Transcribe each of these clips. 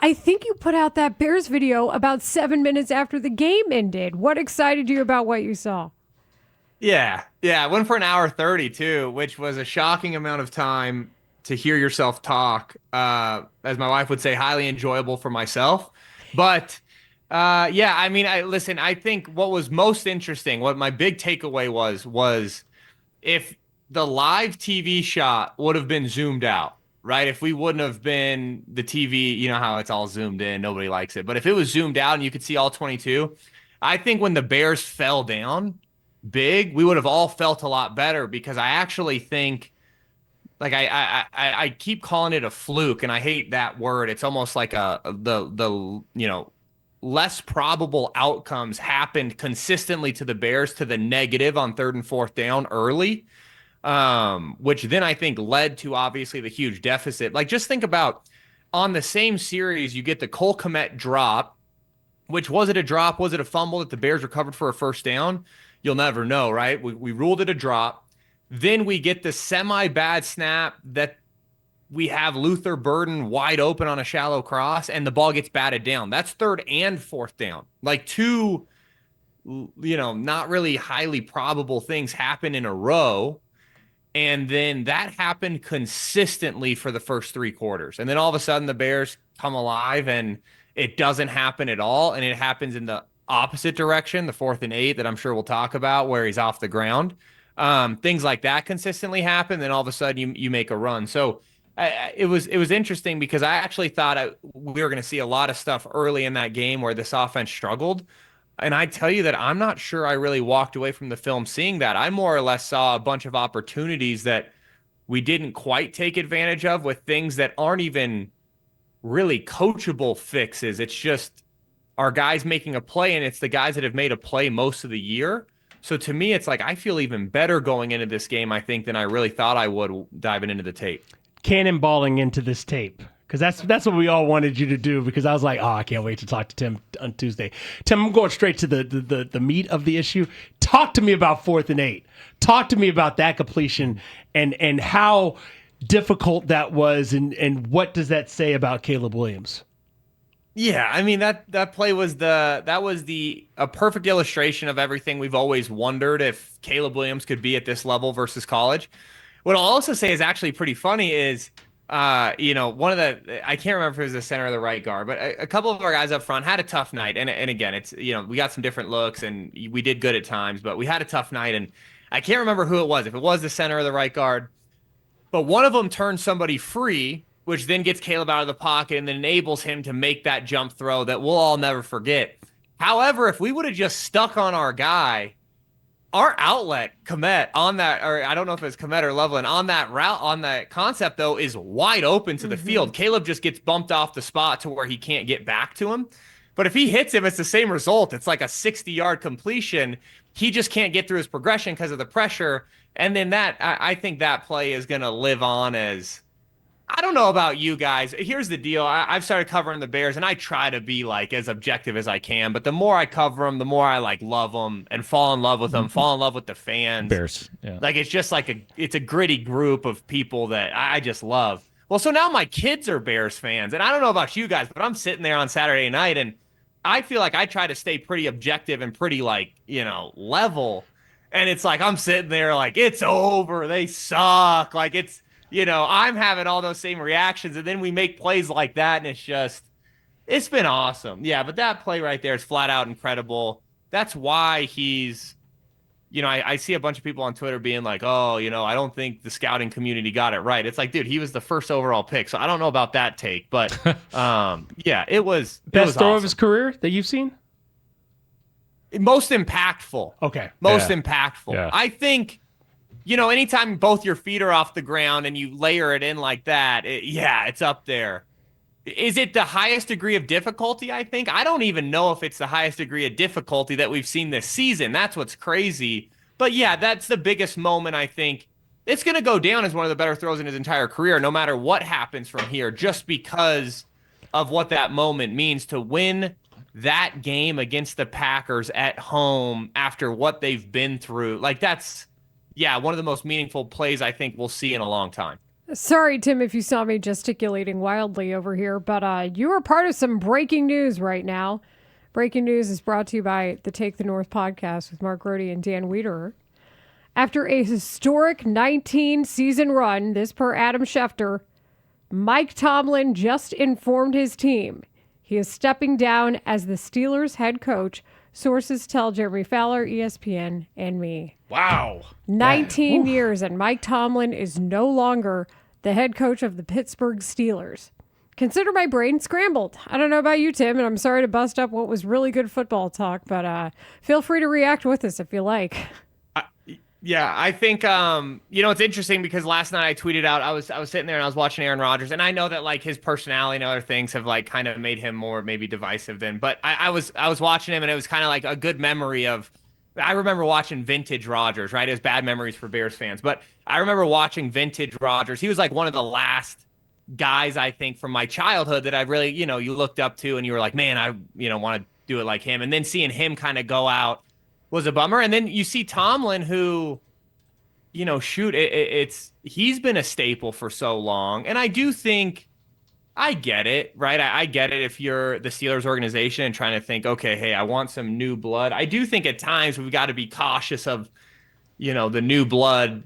I think you put out that Bears video about 7 minutes after the game ended. What excited you about what you saw? Yeah, yeah. I went for an hour 30 too, which was a shocking amount of time to hear yourself talk. As my wife would say, highly enjoyable for myself. But yeah, I mean, I listen, I think what was most interesting, what my big takeaway was if the live TV shot would have been zoomed out, right? If we wouldn't have been the TV, you know how it's all zoomed in, nobody likes it. But if it was zoomed out and you could see all 22, I think when the Bears fell down big, we would have all felt a lot better because I actually think like I keep calling it a fluke and I hate that word. It's almost like the less probable outcomes happened consistently to the Bears to the negative on third and fourth down early, which then I think led to obviously the huge deficit. Like just think about on the same series, you get the Cole Kmet drop, which was it a drop? Was it a fumble that the Bears recovered for a first down? You'll never know, right? We ruled it a drop. Then we get the semi bad snap that we have Luther Burden wide open on a shallow cross and the ball gets batted down. That's third and fourth down. Like two, not really highly probable things happen in a row. And then that happened consistently for the first three quarters. And then all of a sudden the Bears come alive and it doesn't happen at all. And it happens in the opposite direction, the 4th and 8 that I'm sure we'll talk about where he's off the ground. Things like that consistently happen. Then all of a sudden you make a run. So it was interesting because I actually thought we were going to see a lot of stuff early in that game where this offense struggled. And I tell you that I'm not sure I really walked away from the film seeing that. I more or less saw a bunch of opportunities that we didn't quite take advantage of with things that aren't even really coachable fixes. It's just our guys making a play, and it's the guys that have made a play most of the year. So to me, it's like I feel even better going into this game, I think, than I really thought I would diving into the tape. Cannonballing into this tape. Because that's what we all wanted you to do. Because I was like, oh, I can't wait to talk to Tim on Tuesday. Tim, I'm going straight to the meat of the issue. Talk to me about 4th and 8. Talk to me about that completion and how difficult that was, and what does that say about Caleb Williams? Yeah, I mean that play was a perfect illustration of everything we've always wondered if Caleb Williams could be at this level versus college. What I'll also say is actually pretty funny is one of I can't remember if it was the center or the right guard, but a couple of our guys up front had a tough night. And again, it's, we got some different looks and we did good at times, but we had a tough night. And I can't remember who it was, if it was the center or the right guard, but one of them turned somebody free, which then gets Caleb out of the pocket and then enables him to make that jump throw that we'll all never forget. However, if we would have just stuck on our guy, our outlet, Komet, on that, or I don't know if it's Komet or Loveland, on that route, on that concept, though, is wide open to the field. Caleb just gets bumped off the spot to where he can't get back to him. But if he hits him, it's the same result. It's like a 60-yard completion. He just can't get through his progression because of the pressure. And then I think that play is going to live on as, I don't know about you guys. Here's the deal. I've started covering the Bears, and I try to be like as objective as I can. But the more I cover them, the more I like love them and fall in love with them, fall in love with the fans. Bears, yeah. Like it's just like it's a gritty group of people that I just love. Well, so now my kids are Bears fans, and I don't know about you guys, but I'm sitting there on Saturday night, and I feel like I try to stay pretty objective and pretty level. And it's like I'm sitting there like it's over. They suck. Like I'm having all those same reactions, and then we make plays like that, and it's been awesome. Yeah, but that play right there is flat out incredible. That's why he's, I see a bunch of people on Twitter being like, oh, I don't think the scouting community got it right. It's like, dude, he was the first overall pick, so I don't know about that take, but yeah, it was Best throw awesome. of his career that you've seen? Most impactful. Okay. Most impactful. Yeah. I think, anytime both your feet are off the ground and you layer it in like that, it's up there. Is it the highest degree of difficulty, I think? I don't even know if it's the highest degree of difficulty that we've seen this season. That's what's crazy. But yeah, that's the biggest moment, I think. It's going to go down as one of the better throws in his entire career, no matter what happens from here, just because of what that moment means to win that game against the Packers at home after what they've been through. Like that's, one of the most meaningful plays I think we'll see in a long time. Sorry, Tim, if you saw me gesticulating wildly over here, but you are part of some breaking news right now. Breaking news is brought to you by the Take the North podcast with Mark Grote and Dan Wiederer. After a historic 19-season run, this per Adam Schefter, Mike Tomlin just informed his team he is stepping down as the Steelers head coach. Sources tell Jeremy Fowler, ESPN, and me. Wow. 19 years, and Mike Tomlin is no longer the head coach of the Pittsburgh Steelers. Consider my brain scrambled. I don't know about you, Tim, and I'm sorry to bust up what was really good football talk, but feel free to react with us if you like. Yeah, I think it's interesting because last night I tweeted out I was sitting there and I was watching Aaron Rodgers, and I know that like his personality and other things have like kind of made him more maybe divisive than, but I was watching him and it was kind of like a good memory of. I remember watching vintage Rodgers, right? It was bad memories for Bears fans, but I remember watching vintage Rodgers. He was like one of the last guys I think from my childhood that I really you looked up to and you were like, man, I want to do it like him, and then seeing him kind of go out was a bummer. And then you see Tomlin, who, he's been a staple for so long. And I do think I get it, right? I get it if you're the Steelers organization and trying to think, okay, hey, I want some new blood. I do think at times we've got to be cautious of, the new blood.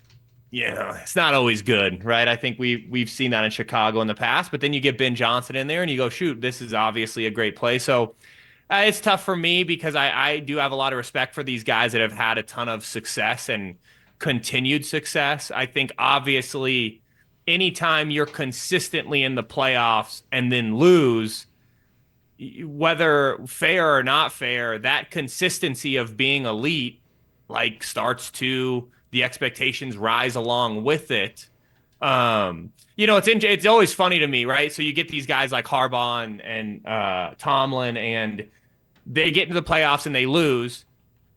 It's not always good, right? I think we've seen that in Chicago in the past, but then you get Ben Johnson in there and you go, shoot, this is obviously a great play. So it's tough for me because I do have a lot of respect for these guys that have had a ton of success and continued success. I think obviously anytime you're consistently in the playoffs and then lose, whether fair or not fair, that consistency of being elite like starts to the expectations rise along with it. It's always funny to me, right? So you get these guys like Harbaugh and Tomlin, and they get into the playoffs and they lose.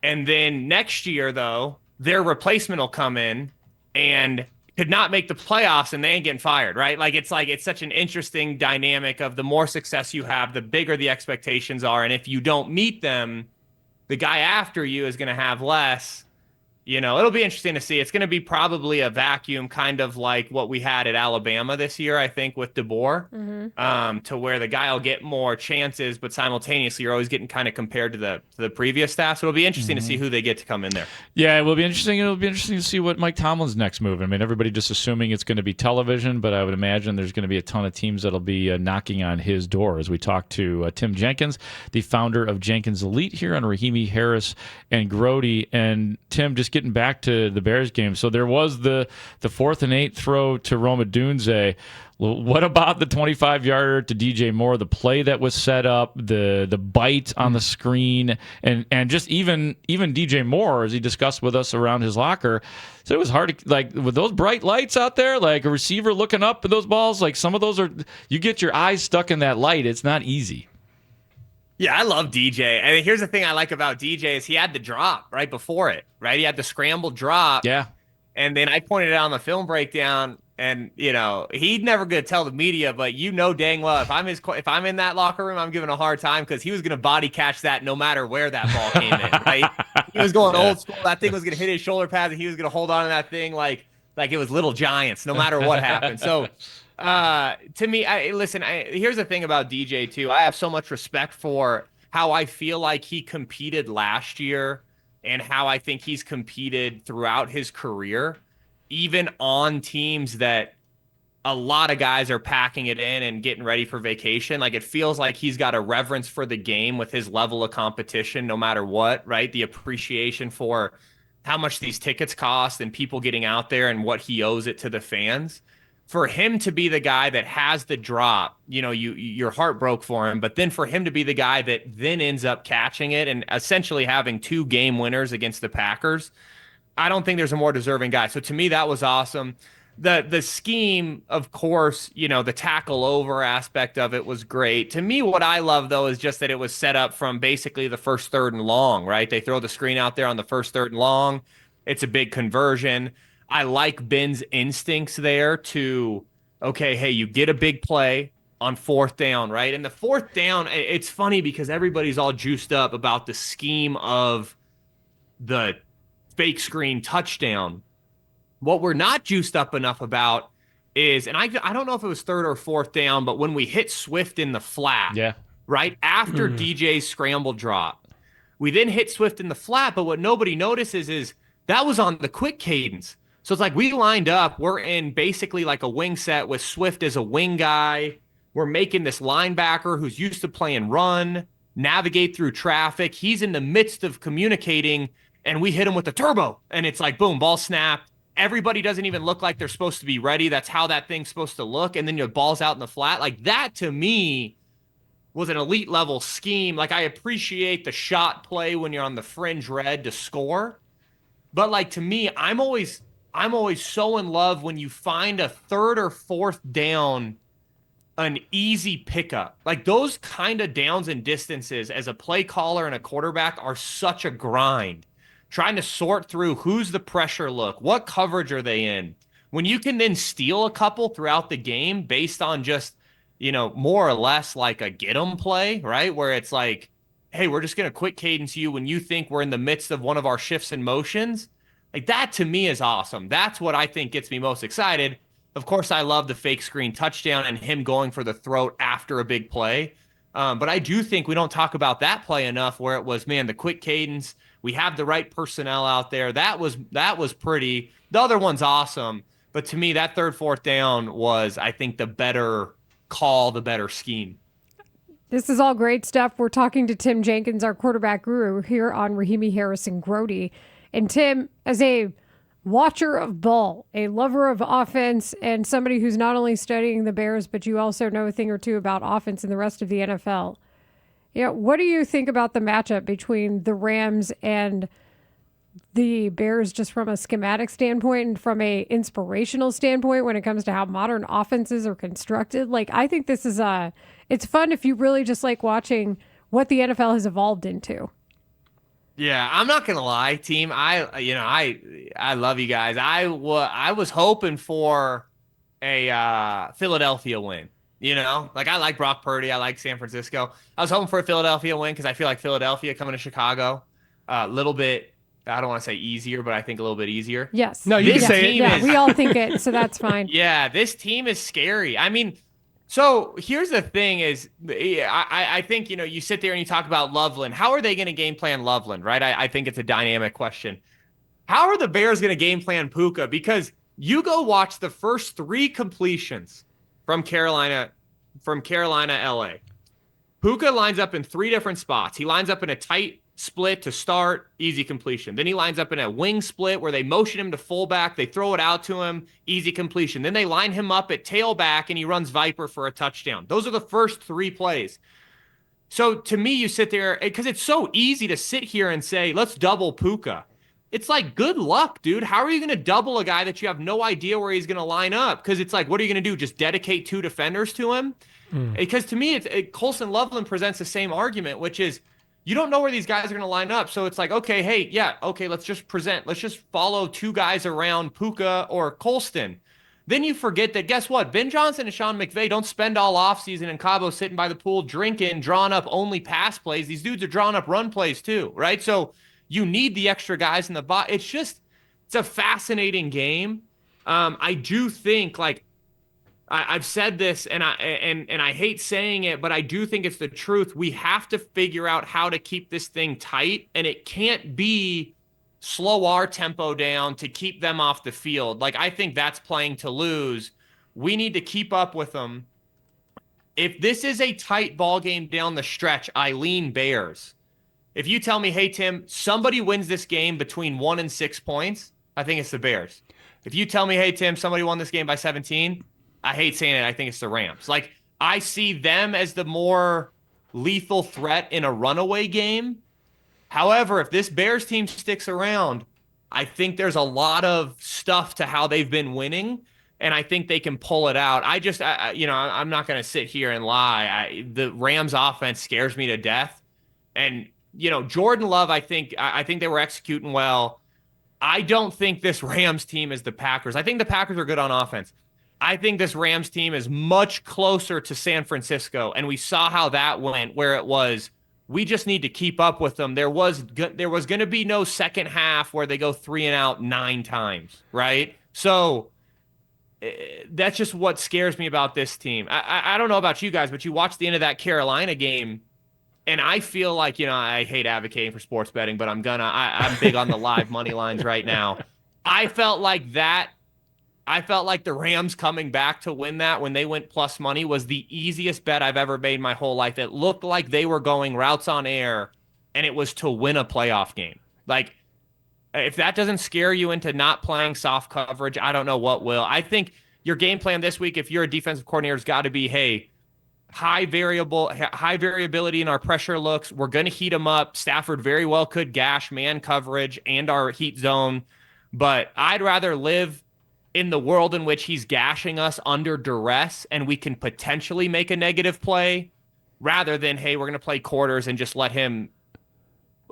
And then next year, though, their replacement will come in and could not make the playoffs and they ain't getting fired, right? It's such an interesting dynamic of the more success you have, the bigger the expectations are. And if you don't meet them, the guy after you is going to have less. It'll be interesting to see. It's going to be probably a vacuum, kind of like what we had at Alabama this year, I think, with DeBoer, to where the guy will get more chances, but simultaneously you're always getting kind of compared to the previous staff. So it'll be interesting to see who they get to come in there. Yeah, it will be interesting. It'll be interesting to see what Mike Tomlin's next move. I mean, everybody just assuming it's going to be television, but I would imagine there's going to be a ton of teams that'll be knocking on his door. As we talk to Tim Jenkins, the founder of Jenkins Elite, here on Rahimi, Harris, and Grote. And Tim, just getting back to the Bears game. So there was the 4th and 8 throw to Rome Odunze. What about the 25-yarder to DJ Moore? The play that was set up, the bite on the screen, and just even DJ Moore, as he discussed with us around his locker, so it was hard to, like, with those bright lights out there, like a receiver looking up at those balls, like some of those are, you get your eyes stuck in that light. It's not easy. Yeah, I love DJ. And here's the thing I like about DJ is he had the drop right before it, right? He had the scrambled drop. Yeah. And then I pointed out on the film breakdown, and he'd never gonna tell the media, but dang well if I'm in that locker room, I'm giving a hard time because he was gonna body catch that no matter where that ball came in, right? He was going old school. That thing was gonna hit his shoulder pads, and he was gonna hold on to that thing like it was Little Giants, no matter what happened. So to me, here's the thing about DJ too. I have so much respect for how I feel like he competed last year and how I think he's competed throughout his career, even on teams that a lot of guys are packing it in and getting ready for vacation. Like, it feels like he's got a reverence for the game with his level of competition, no matter what, right? The appreciation for how much these tickets cost and people getting out there and what he owes it to the fans. For him to be the guy that has the drop, your heart broke for him, but then for him to be the guy that then ends up catching it and essentially having 2 game winners against the Packers, I don't think there's a more deserving guy. So to me, that was awesome. The scheme, of course, the tackle over aspect of it was great. To me, what I love, though, is just that it was set up from basically the first 3rd and long, right? They throw the screen out there on the first 3rd and long. It's a big conversion. I like Ben's instincts there to, okay, hey, you get a big play on 4th down, right? And the 4th down, it's funny because everybody's all juiced up about the scheme of the fake screen touchdown. What we're not juiced up enough about is, and I don't know if it was third or fourth down, but when we hit Swift in the flat, Yeah. right after DJ's scramble drop, we then hit Swift in the flat, but what nobody notices is that was on the quick cadence. So it's like we lined up, we're in basically like a wing set with Swift as a wing guy. We're making this linebacker who's used to playing run, navigate through traffic. He's in the midst of communicating, and we hit him with a turbo. And it's like, boom, ball snapped. Everybody doesn't even look like they're supposed to be ready. That's how that thing's supposed to look. And then your ball's out in the flat. Like that to me was an elite level scheme. Like I appreciate the shot play when you're on the fringe red to score. But like to me, I'm always so in love when you find a third or fourth down, an easy pickup. Like those kind of downs and distances as a play caller and a quarterback are such a grind. Trying to sort through who's the pressure look, what coverage are they in. When you can then steal a couple throughout the game based on just, more or less like a get 'em play, right? Where it's like, hey, we're just going to quick cadence you when you think we're in the midst of one of our shifts and motions. Like that to me is awesome. That's what I think gets me most excited. Of course, I love the fake screen touchdown and him going for the throat after a big play. But I do think we don't talk about that play enough where it was, man, the quick cadence. We have the right personnel out there. That was pretty. The other one's awesome. But to me, that third, fourth down was, I think, the better call, the better scheme. This is all great stuff. We're talking to Tim Jenkins, our quarterback guru, here on Rahimi Harrison Grote. And Tim, as a watcher of ball, a lover of offense, and somebody who's not only studying the Bears, but you also know a thing or two about offense in the rest of the NFL. What do you think about the matchup between the Rams and the Bears just from a schematic standpoint and from a inspirational standpoint when it comes to how modern offenses are constructed? Like, I think this is it's fun if you really just like watching what the NFL has evolved into. Yeah, I'm not gonna lie, team. I love you guys. I was hoping for a Philadelphia win. Like I like Brock Purdy. I like San Francisco. I was hoping for a Philadelphia win because I feel like Philadelphia coming to Chicago, a little bit, I don't want to say easier, but I think a little bit easier. Yes. No, you can say it. Yeah, we all think it, so that's fine. Yeah, this team is scary. I mean, so here's the thing is, I think, you sit there and you talk about Loveland. How are they going to game plan Loveland, right? I think it's a dynamic question. How are the Bears going to game plan Puka? Because you go watch the first 3 completions from Carolina, LA. Puka lines up in 3 different spots. He lines up in a tight split to start, easy completion. Then he lines up in a wing split where they motion him to fullback. They throw it out to him, easy completion. Then they line him up at tailback and he runs Viper for a touchdown. Those are the first 3 plays. So to me, you sit there because it's so easy to sit here and say, let's double Puka. It's like, good luck, dude. How are you going to double a guy that you have no idea where he's going to line up? Because it's like, what are you going to do? Just dedicate 2 defenders to him? Because to me, Colson Loveland presents the same argument, which is you don't know where these guys are going to line up. So it's like, okay, let's just follow 2 guys around Puka or Colston. Then you forget that, guess what? Ben Johnson and Sean McVay don't spend all offseason in Cabo sitting by the pool, drinking, drawing up only pass plays. These dudes are drawing up run plays too, right? So you need the extra guys in the box. It's a fascinating game. I do think, like, I've said this and I hate saying it, but I do think it's the truth. We have to figure out how to keep this thing tight, and it can't be slow our tempo down to keep them off the field. Like, I think that's playing to lose. We need to keep up with them. If this is a tight ball game down the stretch, I lean Bears. If you tell me, hey, Tim, somebody wins this game between 1 and 6 points, I think it's the Bears. If you tell me, hey, Tim, somebody won this game by 17, I hate saying it, I think it's the Rams. Like, I see them as the more lethal threat in a runaway game. However, if this Bears team sticks around, I think there's a lot of stuff to how they've been winning, and I think they can pull it out. I'm not going to sit here and lie. The Rams offense scares me to death. And Jordan Love, I think they were executing well. I don't think this Rams team is the Packers. I think the Packers are good on offense. I think this Rams team is much closer to San Francisco, and we saw how that went, where it was, we just need to keep up with them. There was going to be no second half where they go 3 and out 9 times, right? So that's just what scares me about this team. I don't know about you guys, but you watch the end of that Carolina game, and I feel like, I hate advocating for sports betting, but I'm big on the live money lines right now. I felt like the Rams coming back to win that when they went plus money was the easiest bet I've ever made my whole life. It looked like they were going routes on air, and it was to win a playoff game. Like, if that doesn't scare you into not playing soft coverage, I don't know what will. I think your game plan this week, if you're a defensive coordinator, has got to be, hey, high variability in our pressure looks. We're going to heat them up. Stafford very well could gash man coverage and our heat zone, but I'd rather live in the world in which he's gashing us under duress and we can potentially make a negative play rather than, hey, we're going to play quarters and just let him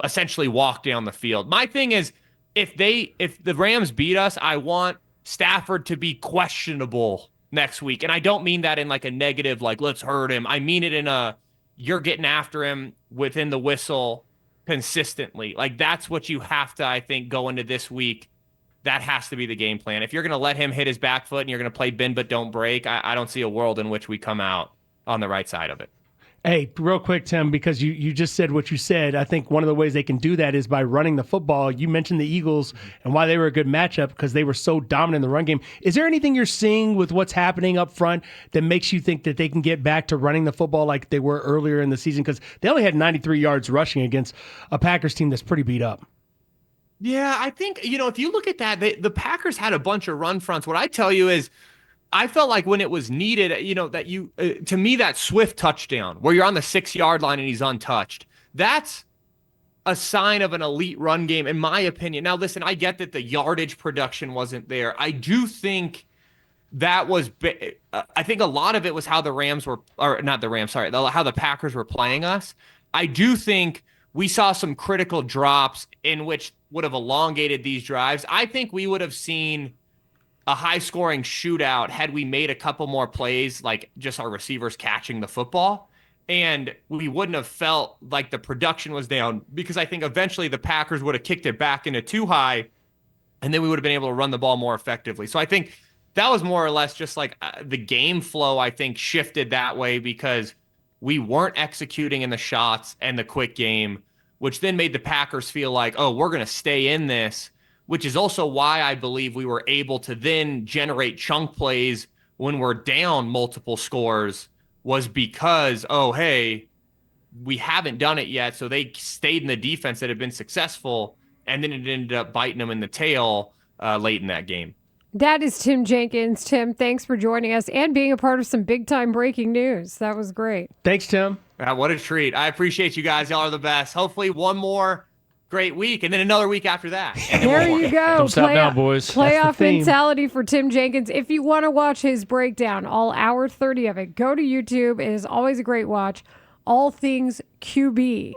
essentially walk down the field. My thing is, if the Rams beat us, I want Stafford to be questionable next week. And I don't mean that in like a negative, like, let's hurt him. I mean it in a, you're getting after him within the whistle consistently. Like, that's what you have to, I think, go into this week. That has to be the game plan. If you're going to let him hit his back foot and you're going to play bend but don't break, I don't see a world in which we come out on the right side of it. Hey, real quick, Tim, because you just said what you said. I think one of the ways they can do that is by running the football. You mentioned the Eagles and why they were a good matchup because they were so dominant in the run game. Is there anything you're seeing with what's happening up front that makes you think that they can get back to running the football like they were earlier in the season? Because they only had 93 yards rushing against a Packers team that's pretty beat up. Yeah, I think, if you look at that, the Packers had a bunch of run fronts. What I tell you is, I felt like when it was needed, that to me, that Swift touchdown where you're on the 6-yard line and he's untouched, that's a sign of an elite run game, in my opinion. Now, listen, I get that the yardage production wasn't there. I do think that was, I think a lot of it was how the Rams were, or not the Rams, sorry, how the Packers were playing us. I do think we saw some critical drops in which would have elongated these drives. I think we would have seen a high-scoring shootout had we made a couple more plays, like just our receivers catching the football, and we wouldn't have felt like the production was down because I think eventually the Packers would have kicked it back into too high, and then we would have been able to run the ball more effectively. So I think that was more or less just like the game flow, I think, shifted that way because we weren't executing in the shots and the quick game, which then made the Packers feel like, oh, we're going to stay in this, which is also why I believe we were able to then generate chunk plays when we're down multiple scores, was because, oh, hey, we haven't done it yet. So they stayed in the defense that had been successful, and then it ended up biting them in the tail late in that game. That is Tim Jenkins. Tim, thanks for joining us and being a part of some big-time breaking news. That was great. Thanks, Tim. What a treat. I appreciate you guys. Y'all are the best. Hopefully one more great week, and then another week after that. There you go. Don't stop now, boys. Playoff mentality for Tim Jenkins. If you want to watch his breakdown, all hour 30 of it, go to YouTube. It is always a great watch. All things QB.